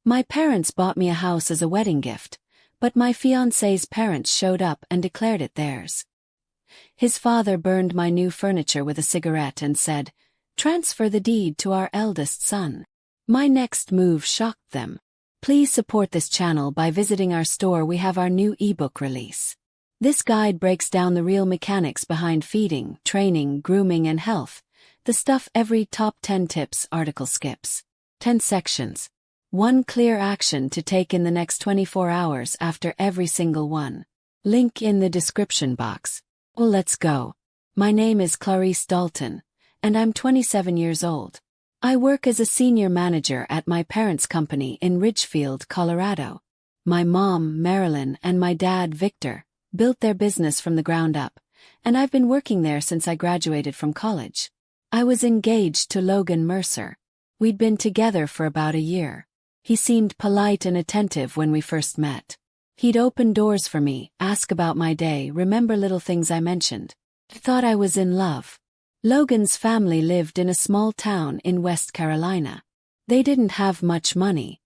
My parents bought me a house as a wedding gift, but my fiancé's parents showed up and declared it theirs. His father burned my new furniture with a cigarette and said, "Transfer the deed to our eldest son." My next move shocked them. Please support this channel by visiting our store. We have our new ebook release. This guide breaks down the real mechanics behind feeding, training, grooming and health, the stuff every top 10 tips article skips. 10 sections. One clear action to take in the next 24 hours after every single one. Link in the description box. Well, let's go. My name is Clarice Dalton, and I'm 27 years old. I work as a senior manager at my parents' company in Ridgefield, Colorado. My mom, Marilyn, and my dad, Victor, built their business from the ground up, and I've been working there since I graduated from college. I was engaged to Logan Mercer. We'd been together for about a year. He seemed polite and attentive when we first met. He'd open doors for me, ask about my day, remember little things I mentioned. I thought I was in love. Logan's family lived in a small town in West Carolina. They didn't have much money.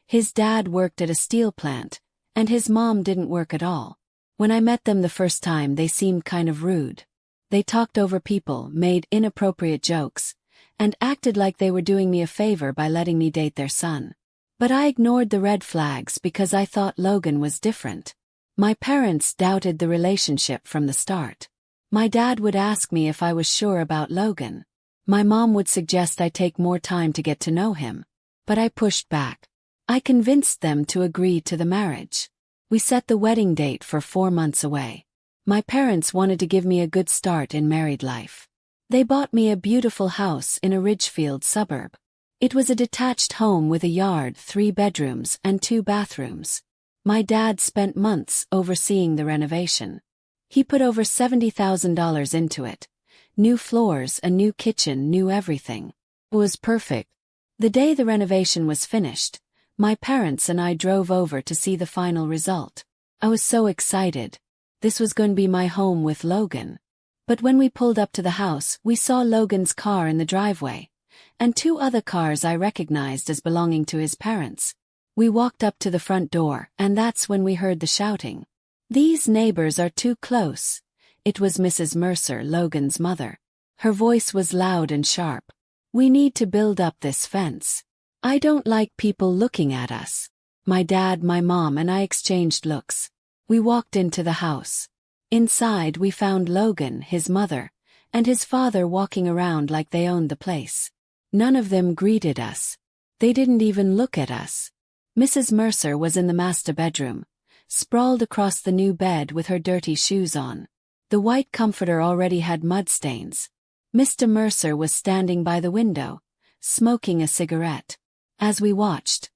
His dad worked at a steel plant, and his mom didn't work at all. When I met them the first time, they seemed kind of rude. They talked over people, made inappropriate jokes, and acted like they were doing me a favor by letting me date their son. But I ignored the red flags because I thought Logan was different. My parents doubted the relationship from the start. My dad would ask me if I was sure about Logan. My mom would suggest I take more time to get to know him. But I pushed back. I convinced them to agree to the marriage. We set the wedding date for 4 months away. My parents wanted to give me a good start in married life. They bought me a beautiful house in a Ridgefield suburb. It was a detached home with a yard, 3 bedrooms, and 2 bathrooms. My dad spent months overseeing the renovation. He put over $70,000 into it. New floors, a new kitchen, new everything. It was perfect. The day the renovation was finished, my parents and I drove over to see the final result. I was so excited. This was going to be my home with Logan. But when we pulled up to the house, we saw Logan's car in the driveway, and 2 other cars I recognized as belonging to his parents. We walked up to the front door, and that's when we heard the shouting. "These neighbors are too close." It was Mrs. Mercer, Logan's mother. Her voice was loud and sharp. "We need to build up this fence. I don't like people looking at us." My dad, my mom, and I exchanged looks. We walked into the house. Inside we found Logan, his mother, and his father walking around like they owned the place. None of them greeted us. They didn't even look at us. Mrs. Mercer was in the master bedroom, sprawled across the new bed with her dirty shoes on. The white comforter already had mud stains. Mr. Mercer was standing by the window, smoking a cigarette. As we watched,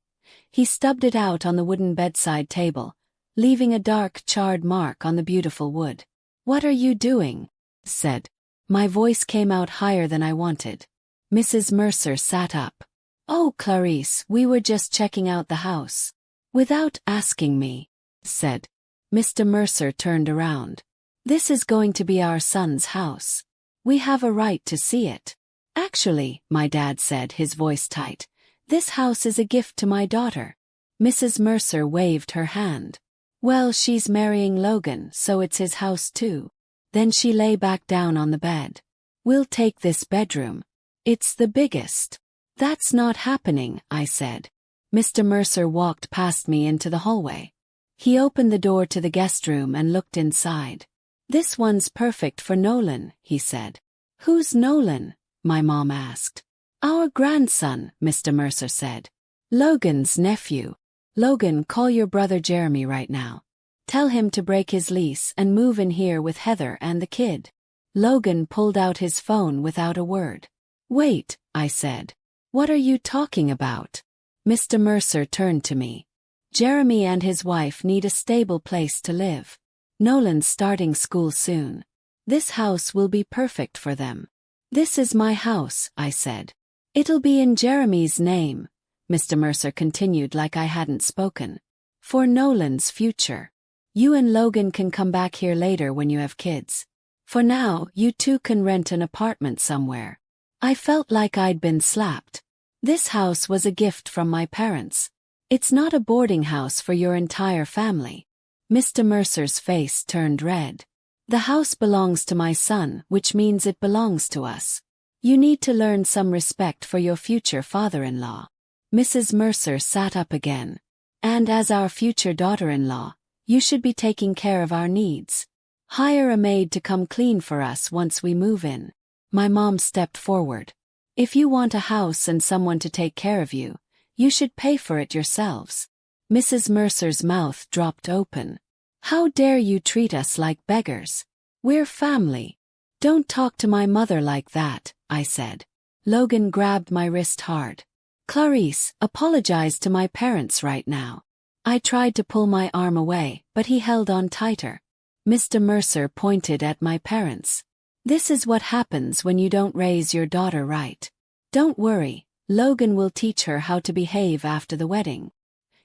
he stubbed it out on the wooden bedside table, leaving a dark, charred mark on the beautiful wood. "What are you doing?" said. My voice came out higher than I wanted. Mrs. Mercer sat up. "Oh, Clarice, we were just checking out the house." "Without asking me," said. Mr. Mercer turned around. "This is going to be our son's house. We have a right to see it." "Actually," my dad said, his voice tight, "this house is a gift to my daughter." Mrs. Mercer waved her hand. "Well, she's marrying Logan, so it's his house too." Then she lay back down on the bed. "We'll take this bedroom. It's the biggest." "That's not happening," I said. Mr. Mercer walked past me into the hallway. He opened the door to the guest room and looked inside. "This one's perfect for Nolan," he said. "Who's Nolan?" my mom asked. "Our grandson," Mr. Mercer said. "Logan's nephew. Logan, call your brother Jeremy right now. Tell him to break his lease and move in here with Heather and the kid." Logan pulled out his phone without a word. "Wait," I said. "What are you talking about?" Mr. Mercer turned to me. "Jeremy and his wife need a stable place to live. Nolan's starting school soon. This house will be perfect for them." "This is my house," I said. "It'll be in Jeremy's name," Mr. Mercer continued like I hadn't spoken. "For Nolan's future. You and Logan can come back here later when you have kids. For now, you two can rent an apartment somewhere." I felt like I'd been slapped. This house was a gift from my parents. It's not a boarding house for your entire family. Mr. Mercer's face turned red. The house belongs to my son, which means it belongs to us. You need to learn some respect for your future father-in-law. Mrs. Mercer sat up again. And as our future daughter-in-law, you should be taking care of our needs. Hire a maid to come clean for us once we move in. My mom stepped forward. If you want a house and someone to take care of you, you should pay for it yourselves. Mrs. Mercer's mouth dropped open. How dare you treat us like beggars? We're family. Don't talk to my mother like that, I said. Logan grabbed my wrist hard. Clarice, apologize to my parents right now. I tried to pull my arm away, but he held on tighter. Mr. Mercer pointed at my parents. This is what happens when you don't raise your daughter right. Don't worry, Logan will teach her how to behave after the wedding.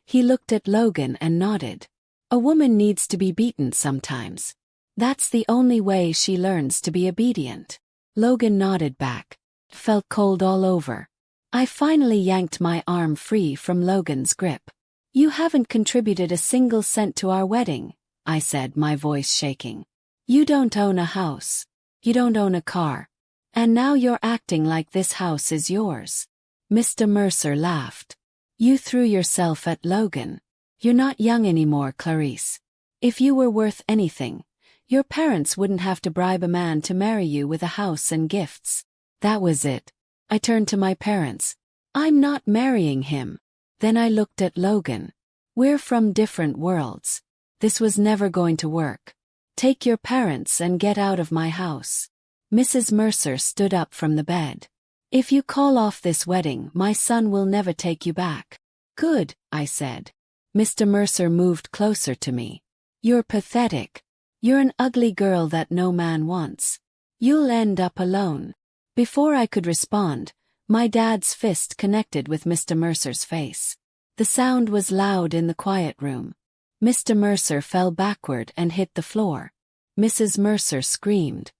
He looked at Logan and nodded. A woman needs to be beaten sometimes. That's the only way she learns to be obedient. Logan nodded back. Felt cold all over. I finally yanked my arm free from Logan's grip. You haven't contributed a single cent to our wedding, I said, my voice shaking. You don't own a house. You don't own a car. And now you're acting like this house is yours. Mr. Mercer laughed. You threw yourself at Logan. You're not young anymore, Clarice. If you were worth anything, your parents wouldn't have to bribe a man to marry you with a house and gifts. That was it. I turned to my parents. I'm not marrying him. Then I looked at Logan. We're from different worlds. This was never going to work. Take your parents and get out of my house. Mrs. Mercer stood up from the bed. If you call off this wedding, my son will never take you back. Good, I said. Mr. Mercer moved closer to me. You're pathetic. You're an ugly girl that no man wants. You'll end up alone. Before I could respond, my dad's fist connected with Mr. Mercer's face. The sound was loud in the quiet room. Mr. Mercer fell backward and hit the floor. Mrs. Mercer screamed.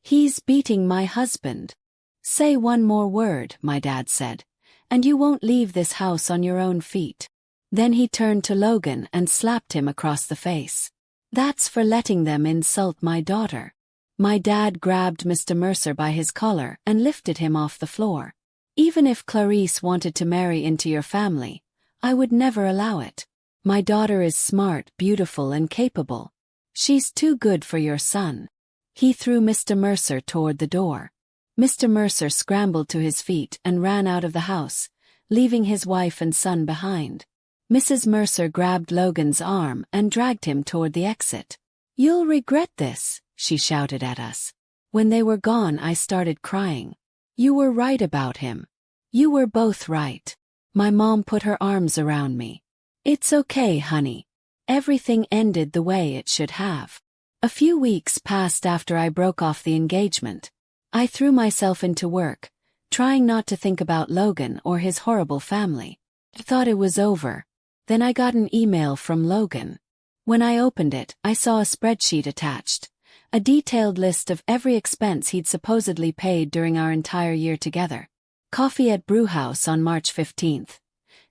He's beating my husband. Say one more word, my dad said, and you won't leave this house on your own feet. Then he turned to Logan and slapped him across the face. That's for letting them insult my daughter. My dad grabbed Mr. Mercer by his collar and lifted him off the floor. Even if Clarice wanted to marry into your family, I would never allow it. My daughter is smart, beautiful, and capable. She's too good for your son. He threw Mr. Mercer toward the door. Mr. Mercer scrambled to his feet and ran out of the house, leaving his wife and son behind. Mrs. Mercer grabbed Logan's arm and dragged him toward the exit. You'll regret this, she shouted at us. When they were gone, I started crying. You were right about him. You were both right. My mom put her arms around me. It's okay, honey. Everything ended the way it should have. A few weeks passed after I broke off the engagement. I threw myself into work, trying not to think about Logan or his horrible family. I thought it was over. Then I got an email from Logan. When I opened it, I saw a spreadsheet attached, a detailed list of every expense he'd supposedly paid during our entire year together. Coffee at Brewhouse on March 15th,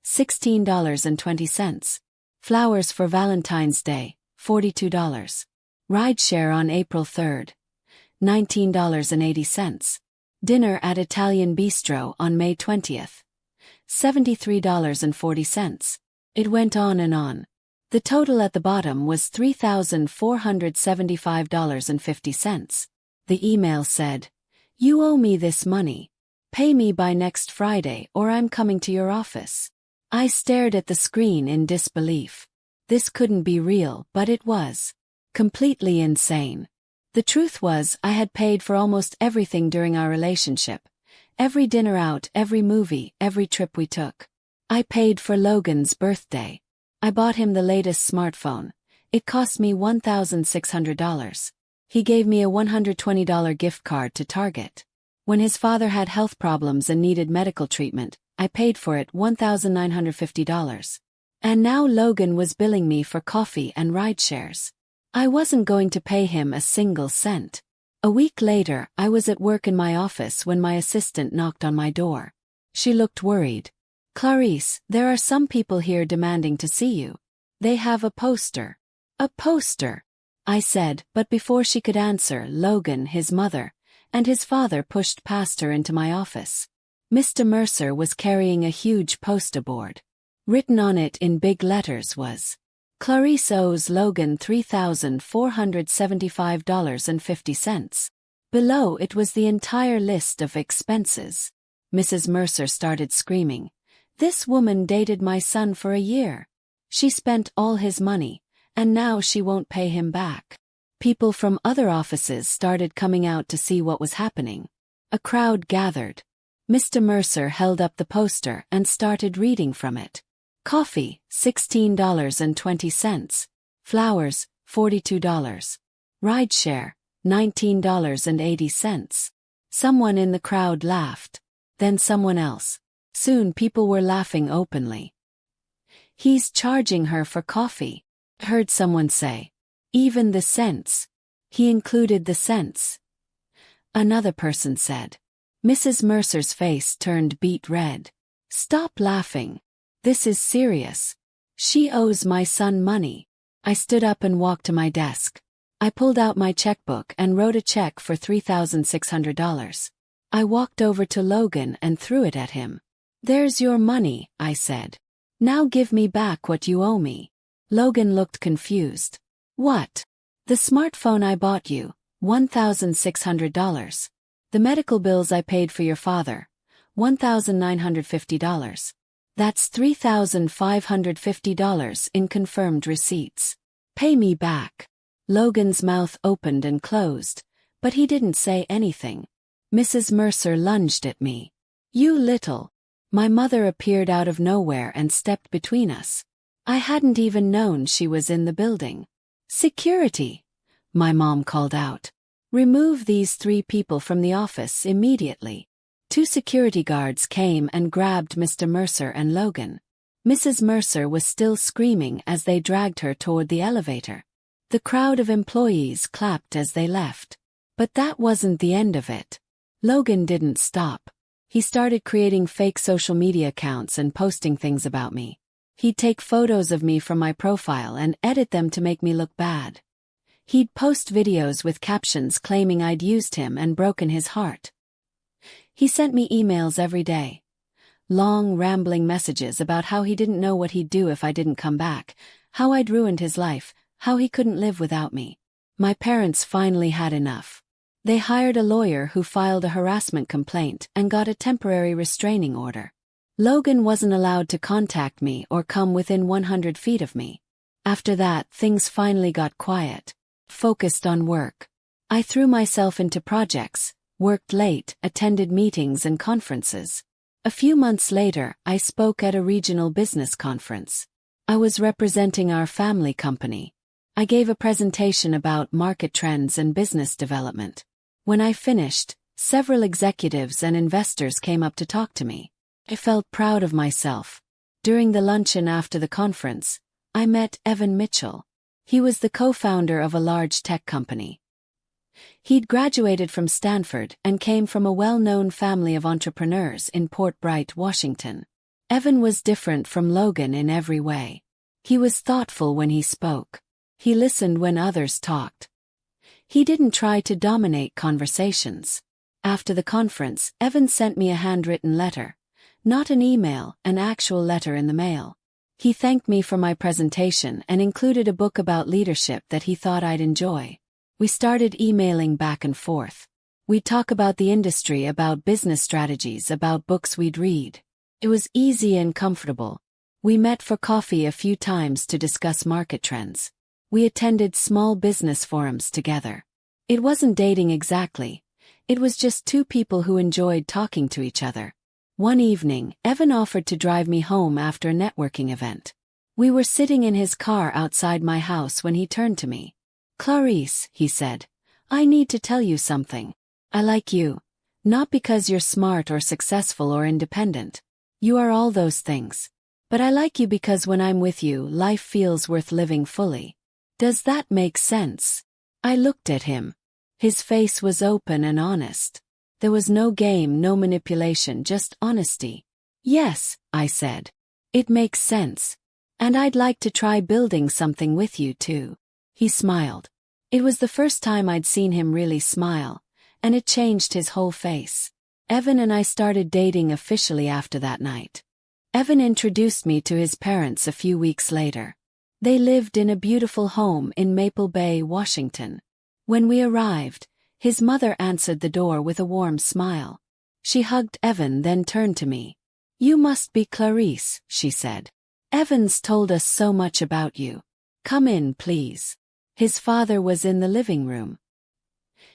$16.20. Flowers for Valentine's Day, $42. Rideshare on April 3rd, $19.80. Dinner at Italian Bistro on May 20th, $73.40. It went on and on. The total at the bottom was $3,475.50. The email said, "You owe me this money. Pay me by next Friday or I'm coming to your office." I stared at the screen in disbelief. This couldn't be real, but it was. Completely insane. The truth was, I had paid for almost everything during our relationship. Every dinner out, every movie, every trip we took. I paid for Logan's birthday. I bought him the latest smartphone. It cost me $1,600. He gave me a $120 gift card to Target. When his father had health problems and needed medical treatment, I paid for it $1,950. And now Logan was billing me for coffee and rideshares. I wasn't going to pay him a single cent. A week later, I was at work in my office when my assistant knocked on my door. She looked worried. Clarice, there are some people here demanding to see you. They have a poster. A poster, I said, but before she could answer, Logan, his mother, and his father pushed past her into my office. Mr. Mercer was carrying a huge poster board. Written on it in big letters was, Clarice owes Logan $3,475.50. Below it was the entire list of expenses. Mrs. Mercer started screaming. This woman dated my son for a year. She spent all his money, and now she won't pay him back. People from other offices started coming out to see what was happening. A crowd gathered. Mr. Mercer held up the poster and started reading from it. Coffee, $16.20. Flowers, $42. Rideshare, $19.80. Someone in the crowd laughed. Then someone else. Soon people were laughing openly. He's charging her for coffee, heard someone say. Even the cents. He included the cents. Another person said. Mrs. Mercer's face turned beet red. Stop laughing. This is serious. She owes my son money. I stood up and walked to my desk. I pulled out my checkbook and wrote a check for $3,600. I walked over to Logan and threw it at him. There's your money, I said. Now give me back what you owe me. Logan looked confused. What? The smartphone I bought you, $1,600. The medical bills I paid for your father, $1,950. That's $3,550 in confirmed receipts. Pay me back. Logan's mouth opened and closed, but he didn't say anything. Mrs. Mercer lunged at me. You little. My mother appeared out of nowhere and stepped between us. I hadn't even known she was in the building. Security, my mom called out. Remove these 3 people from the office immediately. 2 security guards came and grabbed Mr. Mercer and Logan. Mrs. Mercer was still screaming as they dragged her toward the elevator. The crowd of employees clapped as they left. But that wasn't the end of it. Logan didn't stop. He started creating fake social media accounts and posting things about me. He'd take photos of me from my profile and edit them to make me look bad. He'd post videos with captions claiming I'd used him and broken his heart. He sent me emails every day. Long, rambling messages about how he didn't know what he'd do if I didn't come back, how I'd ruined his life, how he couldn't live without me. My parents finally had enough. They hired a lawyer who filed a harassment complaint and got a temporary restraining order. Logan wasn't allowed to contact me or come within 100 feet of me. After that, things finally got quiet. Focused on work. I threw myself into projects, worked late, attended meetings and conferences. A few months later, I spoke at a regional business conference. I was representing our family company. I gave a presentation about market trends and business development. When I finished, several executives and investors came up to talk to me. I felt proud of myself. During the luncheon after the conference, I met Evan Mitchell. He was the co-founder of a large tech company. He'd graduated from Stanford and came from a well-known family of entrepreneurs in Port Bright, Washington. Evan was different from Logan in every way. He was thoughtful when he spoke. He listened when others talked. He didn't try to dominate conversations. After the conference, Evan sent me a handwritten letter. Not an email, an actual letter in the mail. He thanked me for my presentation and included a book about leadership that he thought I'd enjoy. We started emailing back and forth. We'd talk about the industry, about business strategies, about books we'd read. It was easy and comfortable. We met for coffee a few times to discuss market trends. We attended small business forums together. It wasn't dating exactly. It was just 2 people who enjoyed talking to each other. One evening, Evan offered to drive me home after a networking event. We were sitting in his car outside my house when he turned to me. Clarice, he said, I need to tell you something. I like you. Not because you're smart or successful or independent. You are all those things. But I like you because when I'm with you, life feels worth living fully. Does that make sense? I looked at him. His face was open and honest. There was no game, no manipulation, just honesty. Yes, I said. It makes sense. And I'd like to try building something with you too. He smiled. It was the first time I'd seen him really smile, and it changed his whole face. Evan and I started dating officially after that night. Evan introduced me to his parents a few weeks later. They lived in a beautiful home in Maple Bay, Washington. When we arrived, his mother answered the door with a warm smile. She hugged Evan, then turned to me. "You must be Clarice," she said. "Evan's told us so much about you. Come in, please." His father was in the living room.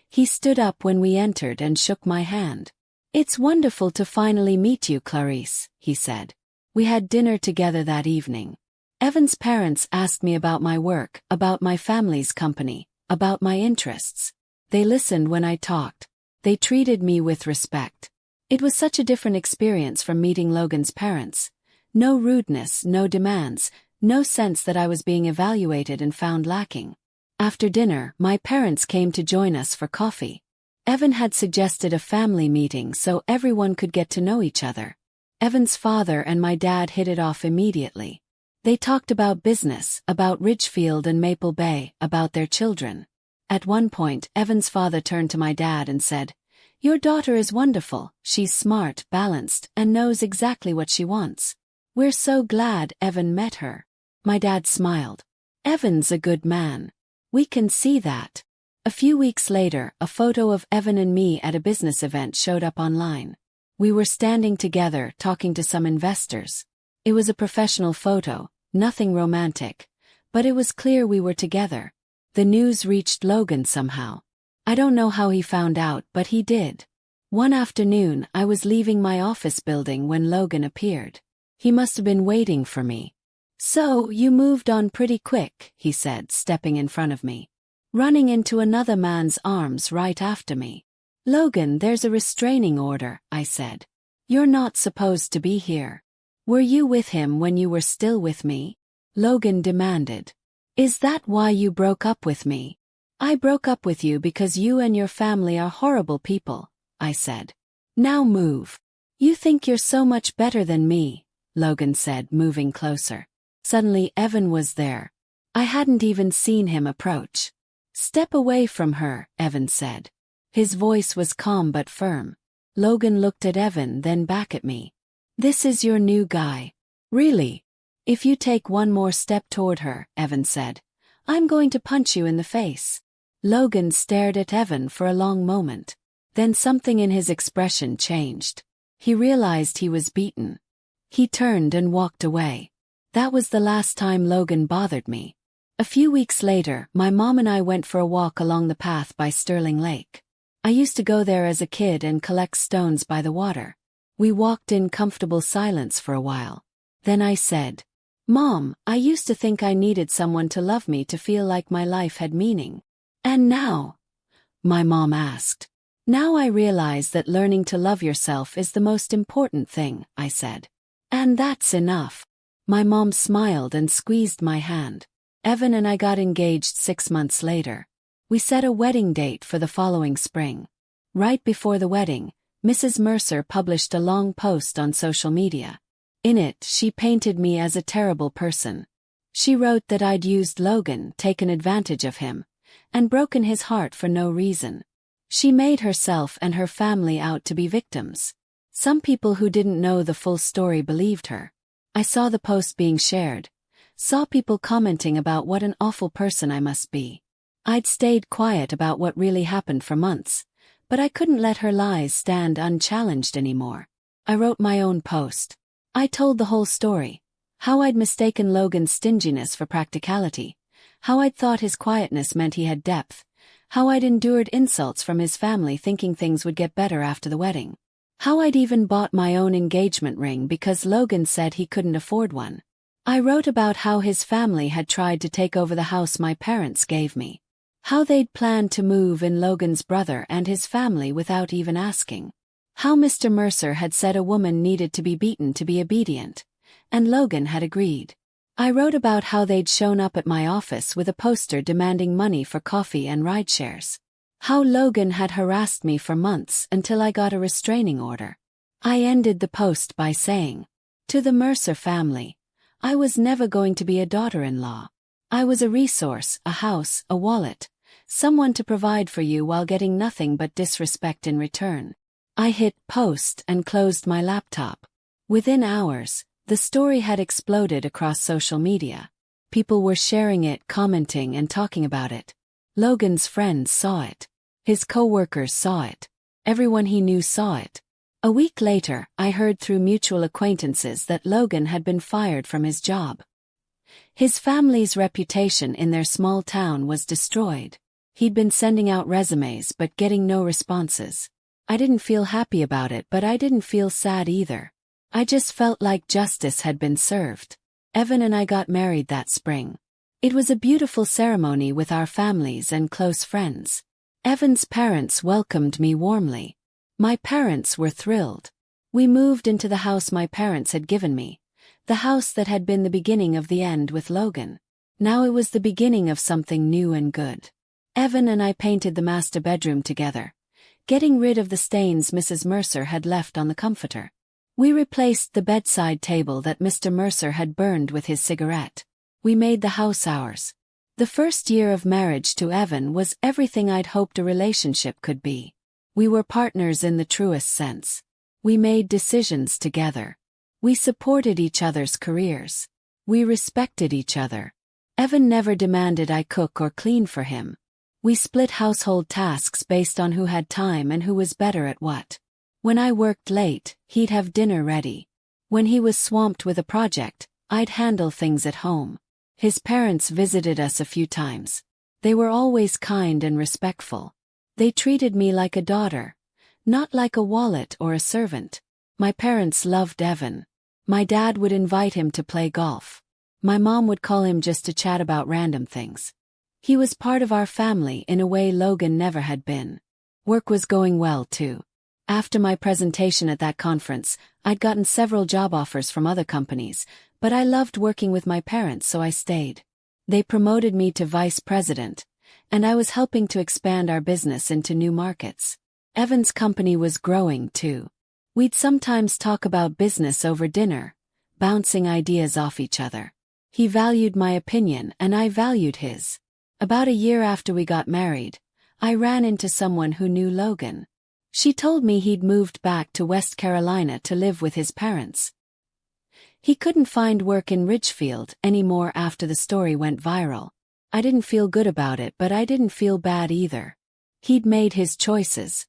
He stood up when we entered and shook my hand. "It's wonderful to finally meet you, Clarice," he said. We had dinner together that evening. Evan's parents asked me about my work, about my family's company, about my interests. They listened when I talked. They treated me with respect. It was such a different experience from meeting Logan's parents. No rudeness, no demands, no sense that I was being evaluated and found lacking. After dinner, my parents came to join us for coffee. Evan had suggested a family meeting so everyone could get to know each other. Evan's father and my dad hit it off immediately. They talked about business, about Ridgefield and Maple Bay, about their children. At one point, Evan's father turned to my dad and said, "Your daughter is wonderful. She's smart, balanced, and knows exactly what she wants. We're so glad Evan met her." My dad smiled. "Evan's a good man. We can see that." A few weeks later, a photo of Evan and me at a business event showed up online. We were standing together, talking to some investors. It was a professional photo, nothing romantic, but it was clear we were together. The news reached Logan somehow. I don't know how he found out, but he did. One afternoon, I was leaving my office building when Logan appeared. He must have been waiting for me. "So, you moved on pretty quick," he said, stepping in front of me. Running into another man's arms right after me. "Logan, there's a restraining order," I said. "You're not supposed to be here." "Were you with him when you were still with me?" Logan demanded. "Is that why you broke up with me?" "I broke up with you because you and your family are horrible people," I said. "Now move. You think you're so much better than me," Logan said, moving closer. Suddenly Evan was there. I hadn't even seen him approach. "Step away from her," Evan said. His voice was calm but firm. Logan looked at Evan, then back at me. "This is your new guy." "Really? If you take one more step toward her," Evan said, "I'm going to punch you in the face." Logan stared at Evan for a long moment. Then something in his expression changed. He realized he was beaten. He turned and walked away. That was the last time Logan bothered me. A few weeks later, my mom and I went for a walk along the path by Sterling Lake. I used to go there as a kid and collect stones by the water. We walked in comfortable silence for a while. Then I said, "Mom, I used to think I needed someone to love me to feel like my life had meaning. And now?" My mom asked. "Now I realize that learning to love yourself is the most important thing," I said. "And that's enough." My mom smiled and squeezed my hand. Evan and I got engaged 6 months later. We set a wedding date for the following spring. Right before the wedding, Mrs. Mercer published a long post on social media. In it, she painted me as a terrible person. She wrote that I'd used Logan, taken advantage of him, and broken his heart for no reason. She made herself and her family out to be victims. Some people who didn't know the full story believed her. I saw the post being shared, saw people commenting about what an awful person I must be. I'd stayed quiet about what really happened for months, but I couldn't let her lies stand unchallenged anymore. I wrote my own post. I told the whole story. How I'd mistaken Logan's stinginess for practicality. How I'd thought his quietness meant he had depth. How I'd endured insults from his family thinking things would get better after the wedding. How I'd even bought my own engagement ring because Logan said he couldn't afford one. I wrote about how his family had tried to take over the house my parents gave me. How they'd planned to move in Logan's brother and his family without even asking. How Mr. Mercer had said a woman needed to be beaten to be obedient, and Logan had agreed. I wrote about how they'd shown up at my office with a poster demanding money for coffee and ride shares. How Logan had harassed me for months until I got a restraining order. I ended the post by saying, "To the Mercer family, I was never going to be a daughter-in-law. I was a resource, a house, a wallet, someone to provide for you while getting nothing but disrespect in return." I hit post and closed my laptop. Within hours, the story had exploded across social media. People were sharing it, commenting and talking about it. Logan's friends saw it. His co-workers saw it. Everyone he knew saw it. A week later, I heard through mutual acquaintances that Logan had been fired from his job. His family's reputation in their small town was destroyed. He'd been sending out resumes but getting no responses. I didn't feel happy about it, but I didn't feel sad either. I just felt like justice had been served. Evan and I got married that spring. It was a beautiful ceremony with our families and close friends. Evan's parents welcomed me warmly. My parents were thrilled. We moved into the house my parents had given me, the house that had been the beginning of the end with Logan. Now it was the beginning of something new and good. Evan and I painted the master bedroom together, getting rid of the stains Mrs. Mercer had left on the comforter. We replaced the bedside table that Mr. Mercer had burned with his cigarette. We made the house ours. The first year of marriage to Evan was everything I'd hoped a relationship could be. We were partners in the truest sense. We made decisions together. We supported each other's careers. We respected each other. Evan never demanded I cook or clean for him. We split household tasks based on who had time and who was better at what. When I worked late, he'd have dinner ready. When he was swamped with a project, I'd handle things at home. His parents visited us a few times. They were always kind and respectful. They treated me like a daughter, not like a wallet or a servant. My parents loved Evan. My dad would invite him to play golf. My mom would call him just to chat about random things. He was part of our family in a way Logan never had been. Work was going well too. After my presentation at that conference, I'd gotten several job offers from other companies, but I loved working with my parents, so I stayed. They promoted me to vice president, and I was helping to expand our business into new markets. Evan's company was growing too. We'd sometimes talk about business over dinner, bouncing ideas off each other. He valued my opinion and I valued his. About a year after we got married, I ran into someone who knew Logan. She told me he'd moved back to West Carolina to live with his parents. He couldn't find work in Ridgefield anymore after the story went viral. I didn't feel good about it, but I didn't feel bad either. He'd made his choices.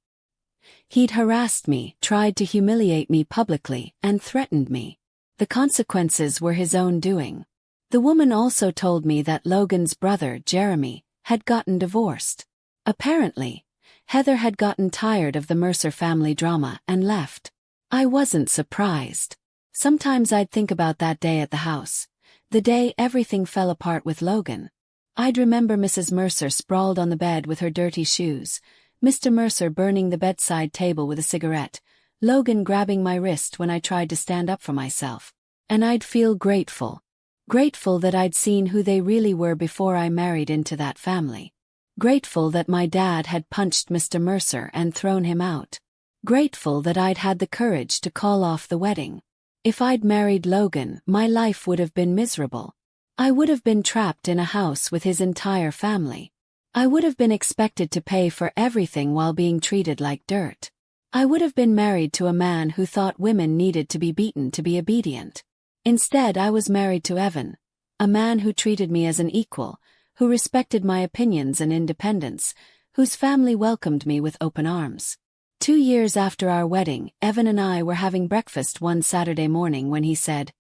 He'd harassed me, tried to humiliate me publicly, and threatened me. The consequences were his own doing. The woman also told me that Logan's brother, Jeremy, had gotten divorced. Apparently, Heather had gotten tired of the Mercer family drama and left. I wasn't surprised. Sometimes I'd think about that day at the house, the day everything fell apart with Logan. I'd remember Mrs. Mercer sprawled on the bed with her dirty shoes, Mr. Mercer burning the bedside table with a cigarette, Logan grabbing my wrist when I tried to stand up for myself. And I'd feel grateful. Grateful that I'd seen who they really were before I married into that family. Grateful that my dad had punched Mr. Mercer and thrown him out. Grateful that I'd had the courage to call off the wedding. If I'd married Logan, my life would have been miserable. I would have been trapped in a house with his entire family. I would have been expected to pay for everything while being treated like dirt. I would have been married to a man who thought women needed to be beaten to be obedient. Instead, I was married to Evan, a man who treated me as an equal, who respected my opinions and independence, whose family welcomed me with open arms. 2 years after our wedding, Evan and I were having breakfast one Saturday morning when he said,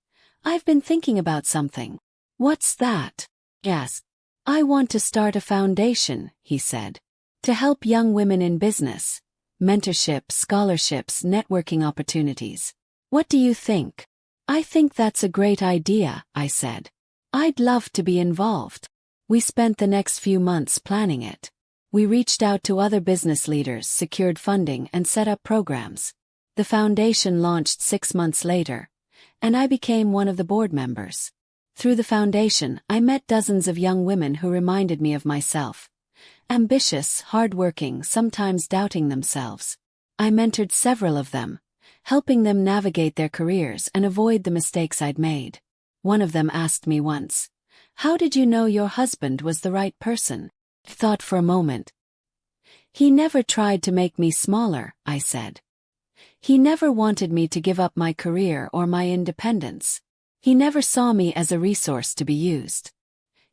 "I've been thinking about something." "What's that?" "Yes. I want to start a foundation," he said, "to help young women in business. Mentorship, scholarships, networking opportunities. What do you think?" "I think that's a great idea," I said. "I'd love to be involved." We spent the next few months planning it. We reached out to other business leaders, secured funding, and set up programs. The foundation launched 6 months later, and I became one of the board members. Through the foundation, I met dozens of young women who reminded me of myself, Ambitious, hardworking, sometimes doubting themselves. I mentored several of them, helping them navigate their careers and avoid the mistakes I'd made. One of them asked me once, "How did you know your husband was the right person?" I thought for a moment. "He never tried to make me smaller," I said. "He never wanted me to give up my career or my independence. He never saw me as a resource to be used.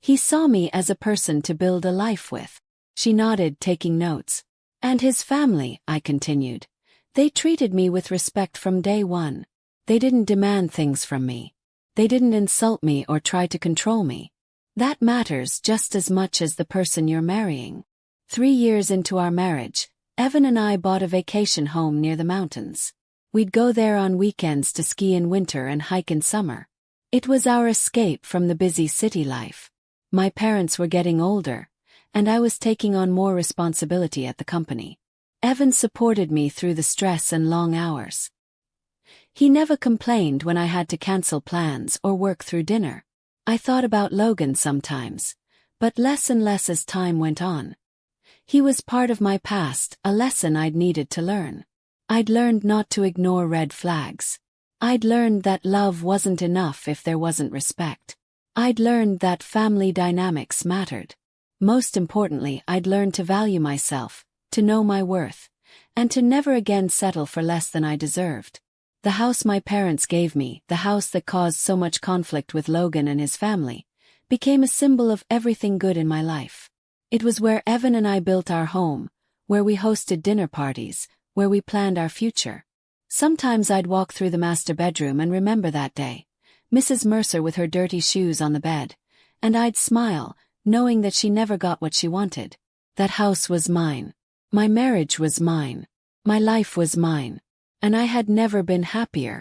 He saw me as a person to build a life with." She nodded, taking notes. "And his family," I continued. "They treated me with respect from day one. They didn't demand things from me. They didn't insult me or try to control me. That matters just as much as the person you're marrying." 3 years into our marriage, Evan and I bought a vacation home near the mountains. We'd go there on weekends to ski in winter and hike in summer. It was our escape from the busy city life. My parents were getting older, and I was taking on more responsibility at the company. Evan supported me through the stress and long hours. He never complained when I had to cancel plans or work through dinner. I thought about Logan sometimes, but less and less as time went on. He was part of my past, a lesson I'd needed to learn. I'd learned not to ignore red flags. I'd learned that love wasn't enough if there wasn't respect. I'd learned that family dynamics mattered. Most importantly, I'd learned to value myself, to know my worth, and to never again settle for less than I deserved. The house my parents gave me, the house that caused so much conflict with Logan and his family, became a symbol of everything good in my life. It was where Evan and I built our home, where we hosted dinner parties, where we planned our future. Sometimes I'd walk through the master bedroom and remember that day, Mrs. Mercer with her dirty shoes on the bed, and I'd smile, knowing that she never got what she wanted. That house was mine. My marriage was mine. My life was mine. And I had never been happier.